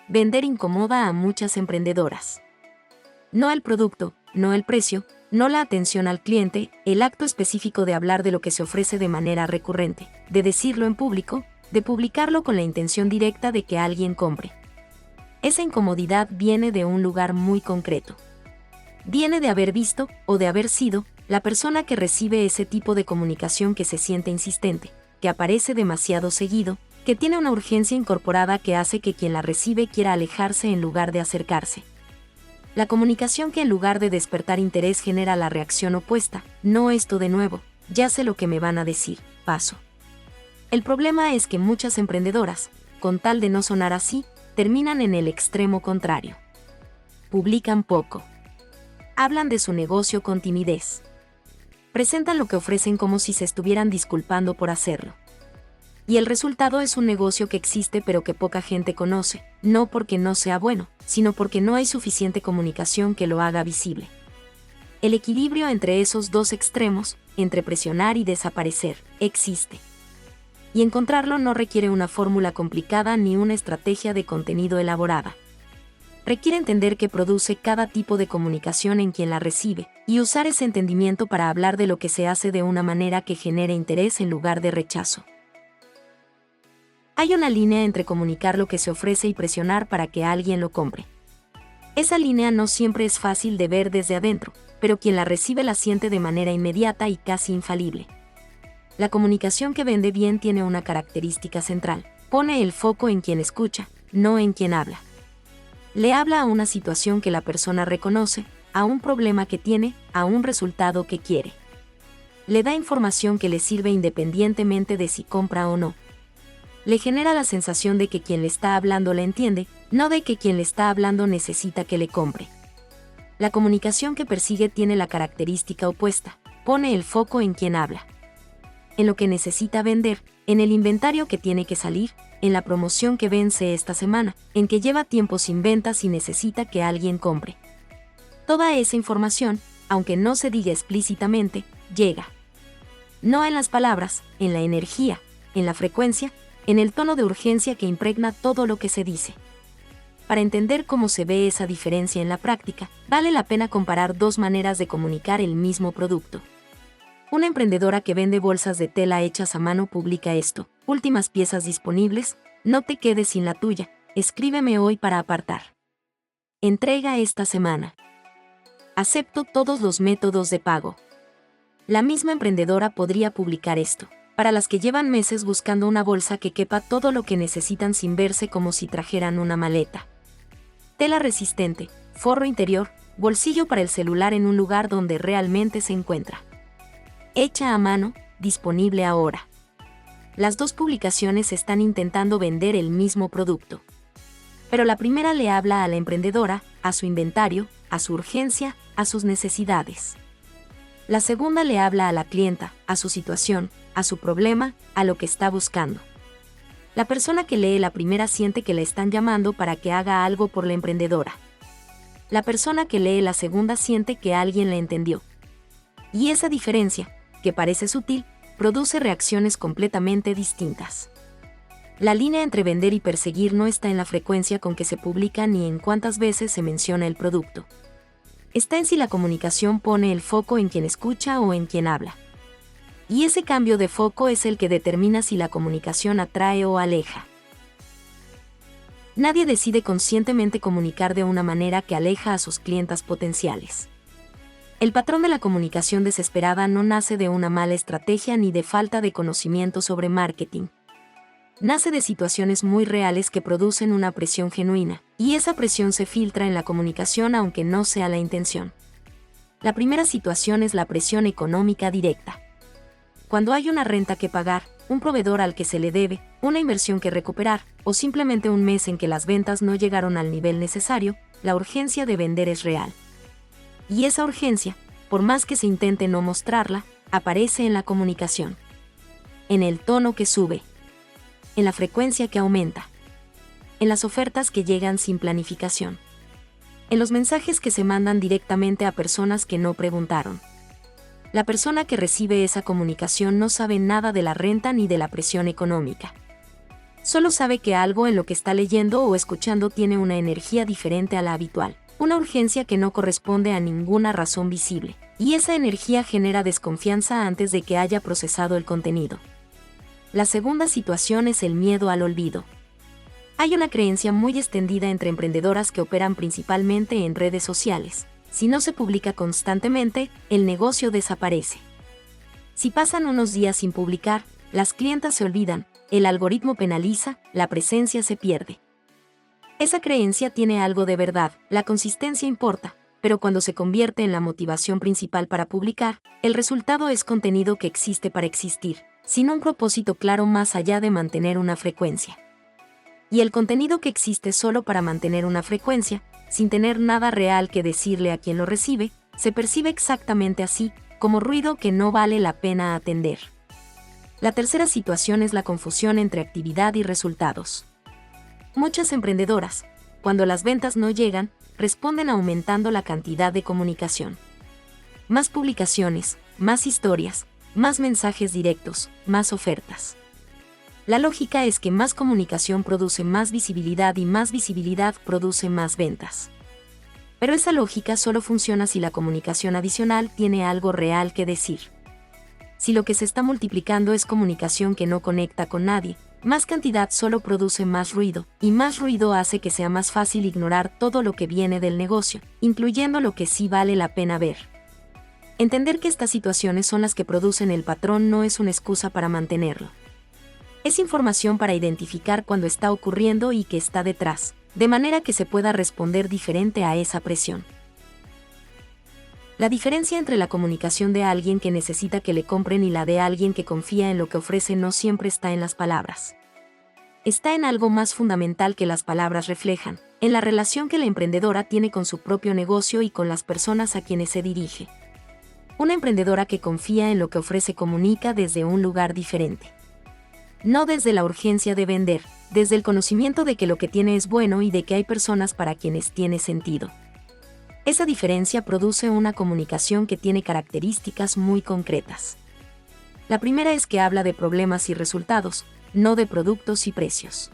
Vender incomoda a muchas emprendedoras. No el producto, no el precio, no la atención al cliente, el acto específico de hablar de lo que se ofrece de manera recurrente, de decirlo en público, de publicarlo con la intención directa de que alguien compre. Esa incomodidad viene de un lugar muy concreto. Viene de haber visto, o de haber sido, la persona que recibe ese tipo de comunicación que se siente insistente, que aparece demasiado seguido, que tiene una urgencia incorporada que hace que quien la recibe quiera alejarse en lugar de acercarse. La comunicación que en lugar de despertar interés genera la reacción opuesta, no esto de nuevo, ya sé lo que me van a decir, paso. El problema es que muchas emprendedoras, con tal de no sonar así, terminan en el extremo contrario. Publican poco. Hablan de su negocio con timidez. Presentan lo que ofrecen como si se estuvieran disculpando por hacerlo. Y el resultado es un negocio que existe pero que poca gente conoce, no porque no sea bueno, sino porque no hay suficiente comunicación que lo haga visible. El equilibrio entre esos dos extremos, entre presionar y desaparecer, existe. Y encontrarlo no requiere una fórmula complicada ni una estrategia de contenido elaborada. Requiere entender qué produce cada tipo de comunicación en quien la recibe, y usar ese entendimiento para hablar de lo que se hace de una manera que genere interés en lugar de rechazo. Hay una línea entre comunicar lo que se ofrece y presionar para que alguien lo compre. Esa línea no siempre es fácil de ver desde adentro, pero quien la recibe la siente de manera inmediata y casi infalible. La comunicación que vende bien tiene una característica central: pone el foco en quien escucha, no en quien habla. Le habla a una situación que la persona reconoce, a un problema que tiene, a un resultado que quiere. Le da información que le sirve independientemente de si compra o no. Le genera la sensación de que quien le está hablando la entiende, no de que quien le está hablando necesita que le compre. La comunicación que persigue tiene la característica opuesta: pone el foco en quien habla. En lo que necesita vender, en el inventario que tiene que salir, en la promoción que vence esta semana, en que lleva tiempo sin ventas y necesita que alguien compre. Toda esa información, aunque no se diga explícitamente, llega. No en las palabras, en la energía, en la frecuencia, en el tono de urgencia que impregna todo lo que se dice. Para entender cómo se ve esa diferencia en la práctica, vale la pena comparar dos maneras de comunicar el mismo producto. Una emprendedora que vende bolsas de tela hechas a mano publica esto: últimas piezas disponibles, no te quedes sin la tuya, escríbeme hoy para apartar. Entrega esta semana. Acepto todos los métodos de pago. La misma emprendedora podría publicar esto: para las que llevan meses buscando una bolsa que quepa todo lo que necesitan sin verse como si trajeran una maleta. Tela resistente, forro interior, bolsillo para el celular en un lugar donde realmente se encuentra. Hecha a mano, disponible ahora. Las dos publicaciones están intentando vender el mismo producto. Pero la primera le habla a la emprendedora, a su inventario, a su urgencia, a sus necesidades. La segunda le habla a la clienta, a su situación, a su problema, a lo que está buscando. La persona que lee la primera siente que la están llamando para que haga algo por la emprendedora. La persona que lee la segunda siente que alguien la entendió. Y esa diferencia, que parece sutil, produce reacciones completamente distintas. La línea entre vender y perseguir no está en la frecuencia con que se publica ni en cuántas veces se menciona el producto. Está en si la comunicación pone el foco en quien escucha o en quien habla. Y ese cambio de foco es el que determina si la comunicación atrae o aleja. Nadie decide conscientemente comunicar de una manera que aleja a sus clientas potenciales. El patrón de la comunicación desesperada no nace de una mala estrategia ni de falta de conocimiento sobre marketing. Nace de situaciones muy reales que producen una presión genuina, y esa presión se filtra en la comunicación aunque no sea la intención. La primera situación es la presión económica directa. Cuando hay una renta que pagar, un proveedor al que se le debe, una inversión que recuperar, o simplemente un mes en que las ventas no llegaron al nivel necesario, la urgencia de vender es real. Y esa urgencia, por más que se intente no mostrarla, aparece en la comunicación. En el tono que sube. En la frecuencia que aumenta. En las ofertas que llegan sin planificación. En los mensajes que se mandan directamente a personas que no preguntaron. La persona que recibe esa comunicación no sabe nada de la renta ni de la presión económica. Solo sabe que algo en lo que está leyendo o escuchando tiene una energía diferente a la habitual, una urgencia que no corresponde a ninguna razón visible, y esa energía genera desconfianza antes de que haya procesado el contenido. La segunda situación es el miedo al olvido. Hay una creencia muy extendida entre emprendedoras que operan principalmente en redes sociales. Si no se publica constantemente, el negocio desaparece. Si pasan unos días sin publicar, las clientas se olvidan, el algoritmo penaliza, la presencia se pierde. Esa creencia tiene algo de verdad, la consistencia importa, pero cuando se convierte en la motivación principal para publicar, el resultado es contenido que existe para existir, sin un propósito claro más allá de mantener una frecuencia. Y el contenido que existe solo para mantener una frecuencia, sin tener nada real que decirle a quien lo recibe, se percibe exactamente así, como ruido que no vale la pena atender. La tercera situación es la confusión entre actividad y resultados. Muchas emprendedoras, cuando las ventas no llegan, responden aumentando la cantidad de comunicación. Más publicaciones, más historias, más mensajes directos, más ofertas. La lógica es que más comunicación produce más visibilidad y más visibilidad produce más ventas. Pero esa lógica solo funciona si la comunicación adicional tiene algo real que decir. Si lo que se está multiplicando es comunicación que no conecta con nadie, más cantidad solo produce más ruido, y más ruido hace que sea más fácil ignorar todo lo que viene del negocio, incluyendo lo que sí vale la pena ver. Entender que estas situaciones son las que producen el patrón no es una excusa para mantenerlo. Es información para identificar cuando está ocurriendo y qué está detrás, de manera que se pueda responder diferente a esa presión. La diferencia entre la comunicación de alguien que necesita que le compren y la de alguien que confía en lo que ofrece no siempre está en las palabras. Está en algo más fundamental que las palabras reflejan, en la relación que la emprendedora tiene con su propio negocio y con las personas a quienes se dirige. Una emprendedora que confía en lo que ofrece comunica desde un lugar diferente. No desde la urgencia de vender, desde el conocimiento de que lo que tiene es bueno y de que hay personas para quienes tiene sentido. Esa diferencia produce una comunicación que tiene características muy concretas. La primera es que habla de problemas y resultados, no de productos y precios.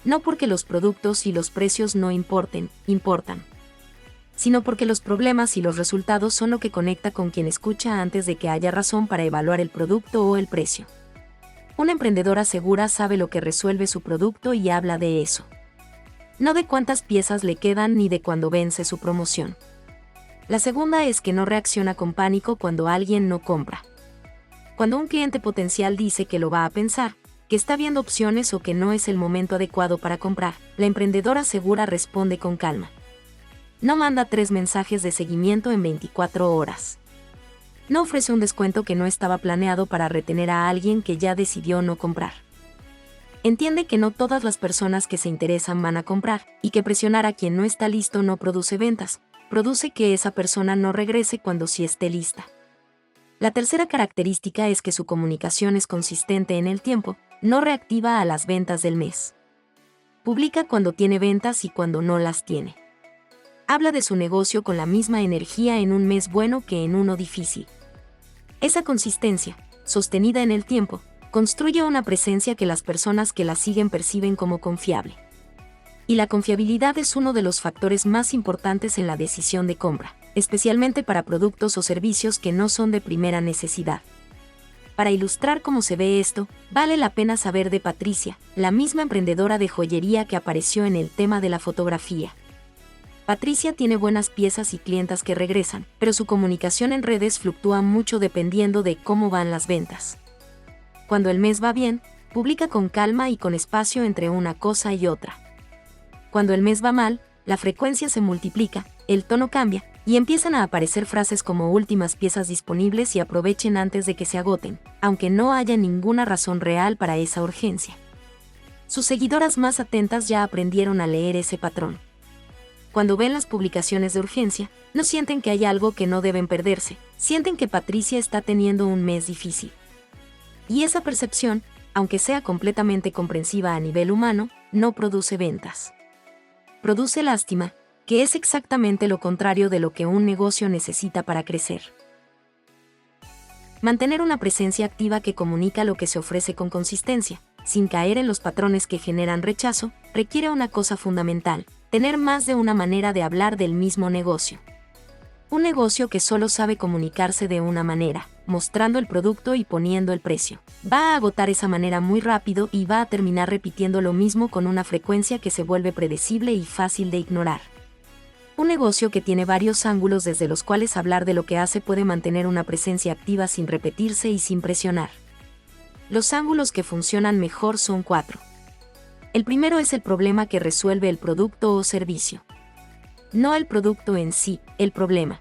No porque los productos y los precios no importan, sino porque los problemas y los resultados son lo que conecta con quien escucha antes de que haya razón para evaluar el producto o el precio. Una emprendedora segura sabe lo que resuelve su producto y habla de eso. No de cuántas piezas le quedan ni de cuándo vence su promoción. La segunda es que no reacciona con pánico cuando alguien no compra. Cuando un cliente potencial dice que lo va a pensar, que está viendo opciones o que no es el momento adecuado para comprar, la emprendedora segura responde con calma. No manda 3 mensajes de seguimiento en 24 horas. No ofrece un descuento que no estaba planeado para retener a alguien que ya decidió no comprar. Entiende que no todas las personas que se interesan van a comprar, y que presionar a quien no está listo no produce ventas, produce que esa persona no regrese cuando sí esté lista. La tercera característica es que su comunicación es consistente en el tiempo, no reactiva a las ventas del mes. Publica cuando tiene ventas y cuando no las tiene. Habla de su negocio con la misma energía en un mes bueno que en uno difícil. Esa consistencia, sostenida en el tiempo, construye una presencia que las personas que la siguen perciben como confiable. Y la confiabilidad es uno de los factores más importantes en la decisión de compra, especialmente para productos o servicios que no son de primera necesidad. Para ilustrar cómo se ve esto, vale la pena saber de Patricia, la misma emprendedora de joyería que apareció en el tema de la fotografía. Patricia tiene buenas piezas y clientas que regresan, pero su comunicación en redes fluctúa mucho dependiendo de cómo van las ventas. Cuando el mes va bien, publica con calma y con espacio entre una cosa y otra. Cuando el mes va mal, la frecuencia se multiplica, el tono cambia, y empiezan a aparecer frases como últimas piezas disponibles y aprovechen antes de que se agoten, aunque no haya ninguna razón real para esa urgencia. Sus seguidoras más atentas ya aprendieron a leer ese patrón. Cuando ven las publicaciones de urgencia, no sienten que hay algo que no deben perderse, sienten que Patricia está teniendo un mes difícil. Y esa percepción, aunque sea completamente comprensiva a nivel humano, no produce ventas. Produce lástima, que es exactamente lo contrario de lo que un negocio necesita para crecer. Mantener una presencia activa que comunica lo que se ofrece con consistencia, sin caer en los patrones que generan rechazo, requiere una cosa fundamental: tener más de una manera de hablar del mismo negocio. Un negocio que solo sabe comunicarse de una manera, mostrando el producto y poniendo el precio, va a agotar esa manera muy rápido y va a terminar repitiendo lo mismo con una frecuencia que se vuelve predecible y fácil de ignorar. Un negocio que tiene varios ángulos desde los cuales hablar de lo que hace puede mantener una presencia activa sin repetirse y sin presionar. Los ángulos que funcionan mejor son 4. El primero es el problema que resuelve el producto o servicio. No el producto en sí, el problema.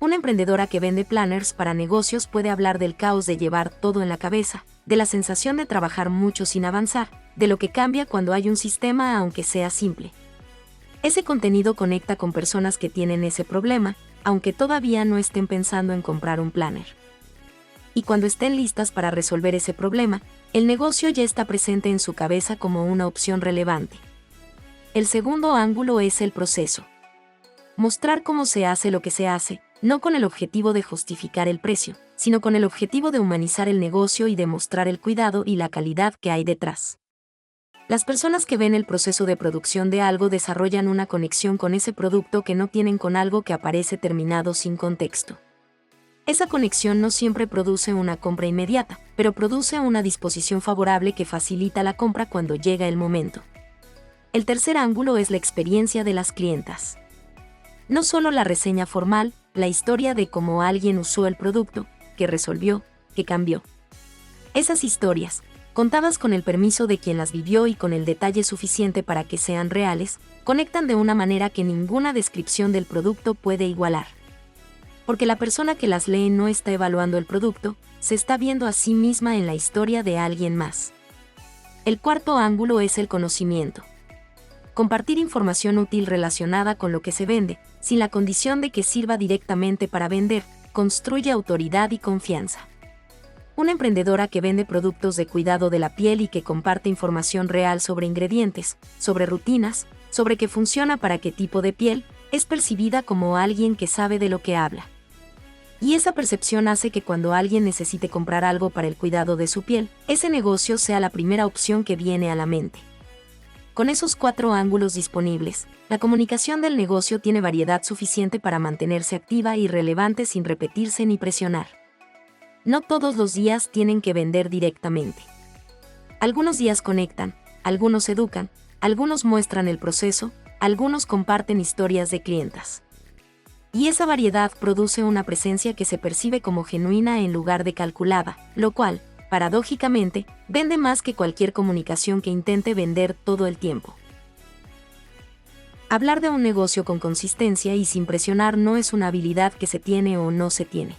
Una emprendedora que vende planners para negocios puede hablar del caos de llevar todo en la cabeza, de la sensación de trabajar mucho sin avanzar, de lo que cambia cuando hay un sistema aunque sea simple. Ese contenido conecta con personas que tienen ese problema, aunque todavía no estén pensando en comprar un planner. Y cuando estén listas para resolver ese problema, el negocio ya está presente en su cabeza como una opción relevante. El segundo ángulo es el proceso. Mostrar cómo se hace lo que se hace, no con el objetivo de justificar el precio, sino con el objetivo de humanizar el negocio y demostrar el cuidado y la calidad que hay detrás. Las personas que ven el proceso de producción de algo desarrollan una conexión con ese producto que no tienen con algo que aparece terminado sin contexto. Esa conexión no siempre produce una compra inmediata, pero produce una disposición favorable que facilita la compra cuando llega el momento. El tercer ángulo es la experiencia de las clientas. No solo la reseña formal, la historia de cómo alguien usó el producto, que resolvió, que cambió. Esas historias, contadas con el permiso de quien las vivió y con el detalle suficiente para que sean reales, conectan de una manera que ninguna descripción del producto puede igualar. Porque la persona que las lee no está evaluando el producto, se está viendo a sí misma en la historia de alguien más. El cuarto ángulo es el conocimiento. Compartir información útil relacionada con lo que se vende, sin la condición de que sirva directamente para vender, construye autoridad y confianza. Una emprendedora que vende productos de cuidado de la piel y que comparte información real sobre ingredientes, sobre rutinas, sobre qué funciona para qué tipo de piel, es percibida como alguien que sabe de lo que habla. Y esa percepción hace que cuando alguien necesite comprar algo para el cuidado de su piel, ese negocio sea la primera opción que viene a la mente. Con esos 4 ángulos disponibles, la comunicación del negocio tiene variedad suficiente para mantenerse activa y relevante sin repetirse ni presionar. No todos los días tienen que vender directamente. Algunos días conectan, algunos educan, algunos muestran el proceso, algunos comparten historias de clientas. Y esa variedad produce una presencia que se percibe como genuina en lugar de calculada, lo cual, paradójicamente, vende más que cualquier comunicación que intente vender todo el tiempo. Hablar de un negocio con consistencia y sin presionar no es una habilidad que se tiene o no se tiene.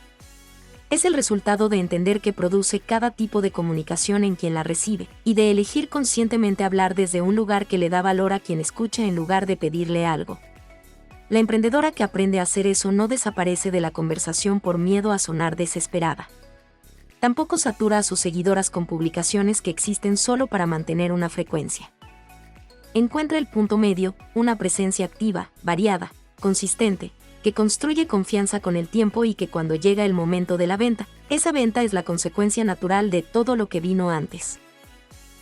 Es el resultado de entender qué produce cada tipo de comunicación en quien la recibe, y de elegir conscientemente hablar desde un lugar que le da valor a quien escucha en lugar de pedirle algo. La emprendedora que aprende a hacer eso no desaparece de la conversación por miedo a sonar desesperada. Tampoco satura a sus seguidoras con publicaciones que existen solo para mantener una frecuencia. Encuentra el punto medio, una presencia activa, variada, consistente, que construye confianza con el tiempo y que cuando llega el momento de la venta, esa venta es la consecuencia natural de todo lo que vino antes.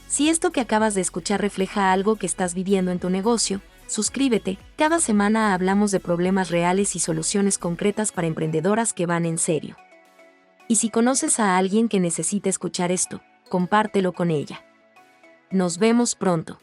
Si esto que acabas de escuchar refleja algo que estás viviendo en tu negocio, suscríbete. Cada semana hablamos de problemas reales y soluciones concretas para emprendedoras que van en serio. Y si conoces a alguien que necesite escuchar esto, compártelo con ella. Nos vemos pronto.